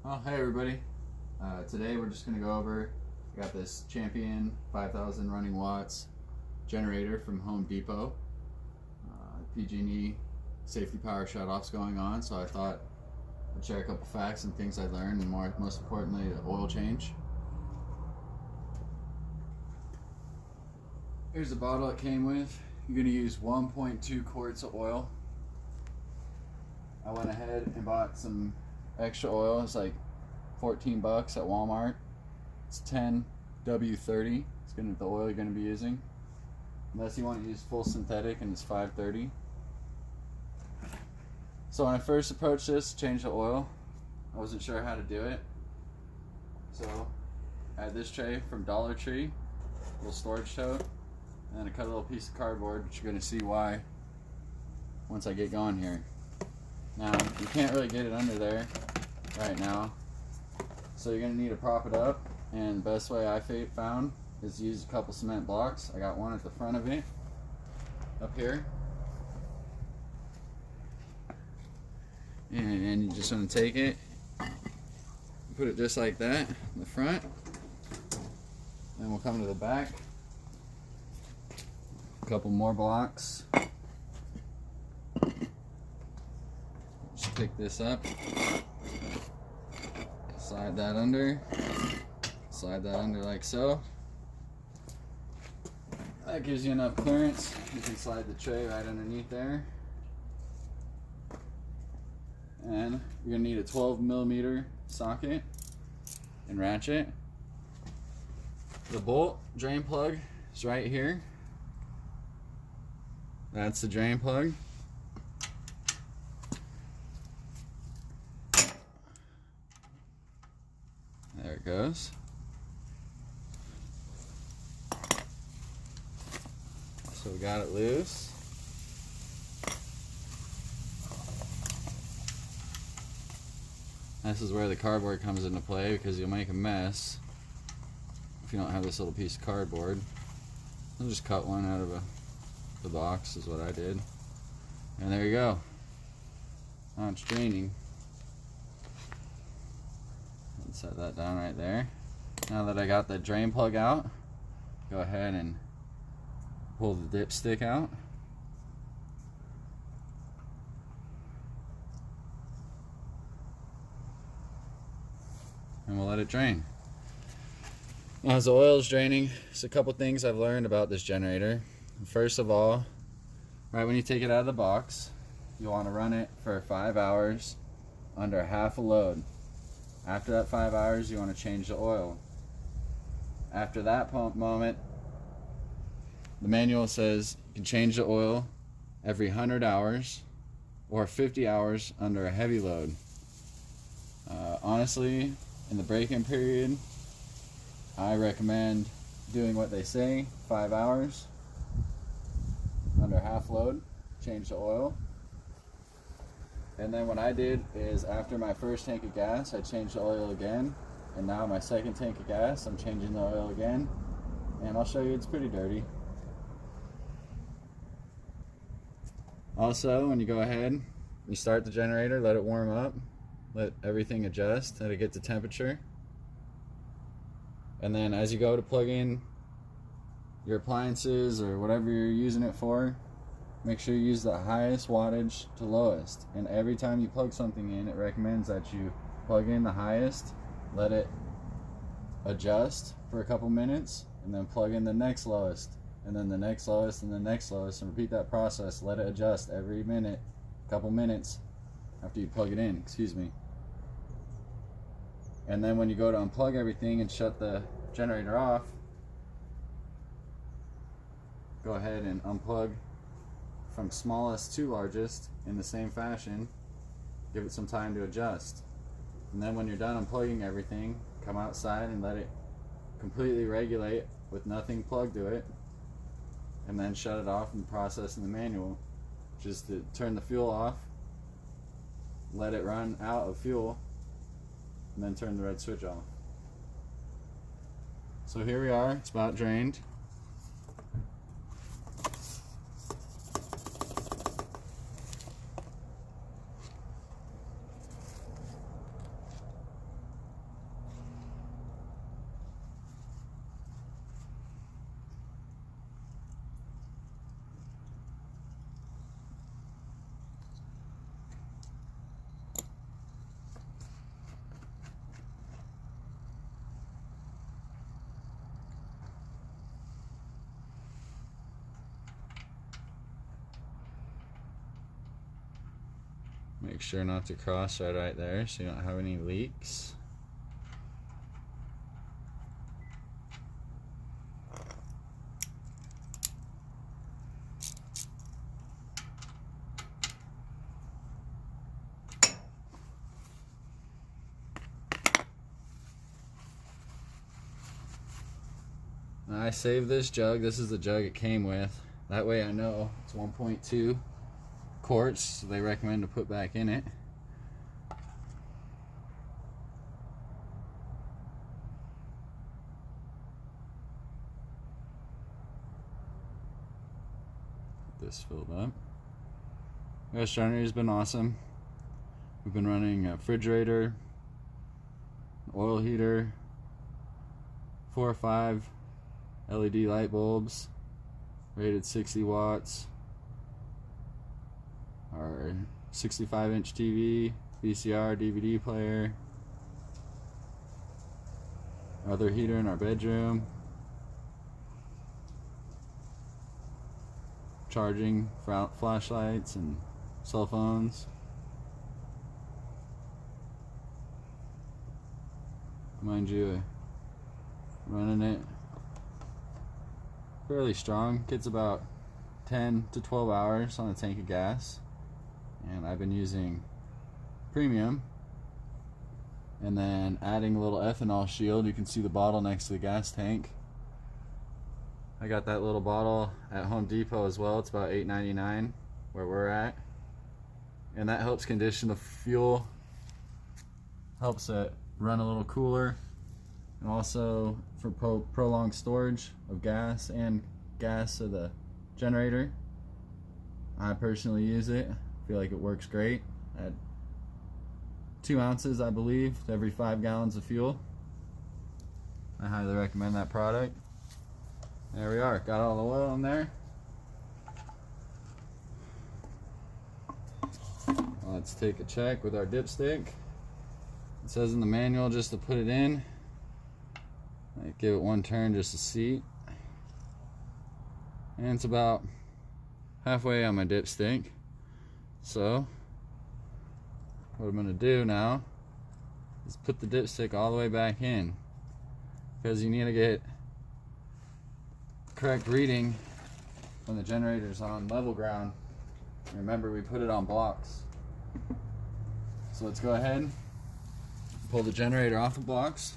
Oh, hey everybody. Today we're just going to go over, I got this Champion 5000 running watts generator from Home Depot. PG&E safety power shutoffs going on, so I thought I'd share a couple facts and things I learned, and most importantly, the oil change. Here's the bottle it came with. You're going to use 1.2 quarts of oil. I went ahead and bought some extra oil. It's like 14 bucks at Walmart. It's 10 W30. It's gonna be the oil you're gonna be using, unless you want to use full synthetic, and it's 530. So when I first approached this, change the oil, I wasn't sure how to do it. So I had this tray from Dollar Tree, a little storage tote, and then I cut a little piece of cardboard, which you're gonna see why once I get going here. Now, you can't really get it under there right now, so you're going to need to prop it up, and the best way I found is to use a couple cement blocks. I got one at the front of it, up here, and you just want to take it, put it just like that in the front, then we'll come to the back, a couple more blocks. Pick this up, slide that under like so. That gives you enough clearance. You can slide the tray right underneath there. And you're gonna need a 12mm socket and ratchet. The bolt drain plug is right here. That's the drain plug. There it goes. So we got it loose. This is where the cardboard comes into play, because you'll make a mess if you don't have this little piece of cardboard. I'll just cut one out of the box is what I did. And there you go. Now it's draining. Set that down right there. Now that I got the drain plug out, go ahead and pull the dipstick out. And we'll let it drain. Now as the oil is draining, there's a couple things I've learned about this generator. First of all, right when you take it out of the box, you want to run it for 5 hours under half a load. After that 5 hours, you want to change the oil. After that moment, the manual says you can change the oil every 100 hours or 50 hours under a heavy load. Honestly, in the break-in period, I recommend doing what they say, 5 hours under half load, change the oil. And then what I did is, after my first tank of gas, I changed the oil again. And now my second tank of gas, I'm changing the oil again. And I'll show you, it's pretty dirty. Also, when you go ahead, you start the generator, let it warm up. Let everything adjust, let it get to temperature. And then as you go to plug in your appliances or whatever you're using it for, make sure you use the highest wattage to lowest. And every time you plug something in, it recommends that you plug in the highest, let it adjust for a couple minutes, and then plug in the next lowest, and then the next lowest, and the next lowest, and repeat that process. Let it adjust every minute, couple minutes after you plug it in, excuse me. And then when you go to unplug everything and shut the generator off, go ahead and unplug from smallest to largest in the same fashion. Give it some time to adjust. And then when you're done unplugging everything, come outside and let it completely regulate with nothing plugged to it, and then shut it off and process in the manual. Just to turn the fuel off, let it run out of fuel, and then turn the red switch off. So here we are, it's about drained. Make sure not to cross right there so you don't have any leaks. I saved this jug. This is the jug it came with. That way I know it's 1.2 quarts, so they recommend to put back in it. Get this filled up. Gas generator has been awesome. We've been running a refrigerator, an oil heater, 4 or 5 LED light bulbs, rated 60 watts, our 65-inch TV, VCR, DVD player, other heater in our bedroom, charging flashlights and cell phones. Mind you, running it fairly strong. Gets about 10 to 12 hours on a tank of gas, and I've been using premium and then adding a little ethanol shield. You can see the bottle next to the gas tank. I got that little bottle at Home Depot as well. It's about $8.99 where we're at, and that helps condition the fuel, helps it run a little cooler, and also for prolonged storage of gas and gas of the generator. I personally use it. I feel like it works great at 2 ounces, I believe, to every 5 gallons of fuel. I highly recommend that product. There we are, got all the oil in there. Let's take a check with our dipstick. It says in the manual just to put it in. Give it one turn just to see. And it's about halfway on my dipstick. So what I'm going to do now is put the dipstick all the way back in, because you need to get correct reading when the generator's on level ground. Remember, we put it on blocks. So let's go ahead and pull the generator off the blocks.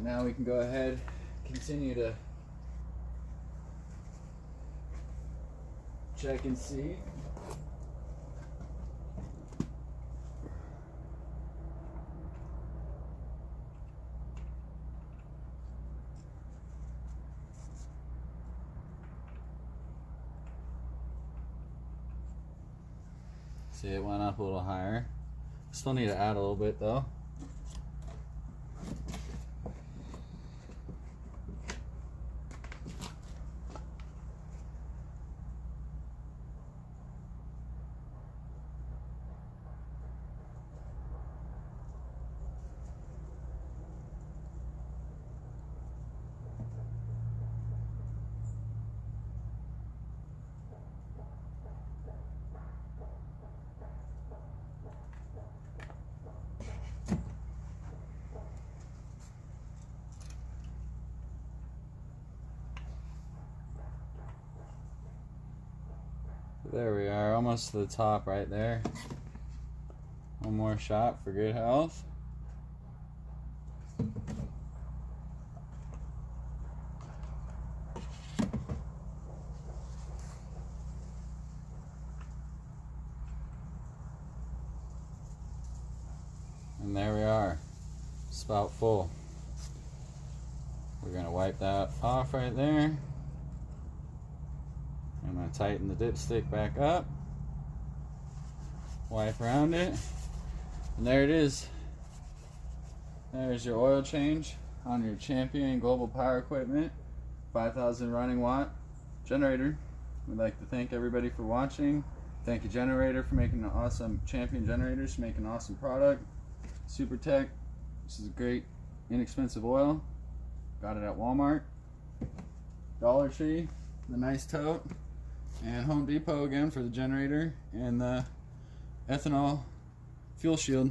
Now we can go ahead, continue to check and see. See, it went up a little higher. Still need to add a little bit though. There we are, almost to the top right there. One more shot for good health. And there we are, spout full. We're going to wipe that off right there. I'm going to tighten the dipstick back up, wipe around it, and there it is. There's your oil change on your Champion Global Power Equipment 5,000 running watt generator. We'd like to thank everybody for watching. Thank you, Generator, for making an awesome Champion Generators, for making an awesome product. Super Tech, this is a great, inexpensive oil. Got it at Walmart. Dollar Tree, the nice tote. And Home Depot again for the generator and the ethanol fuel shield.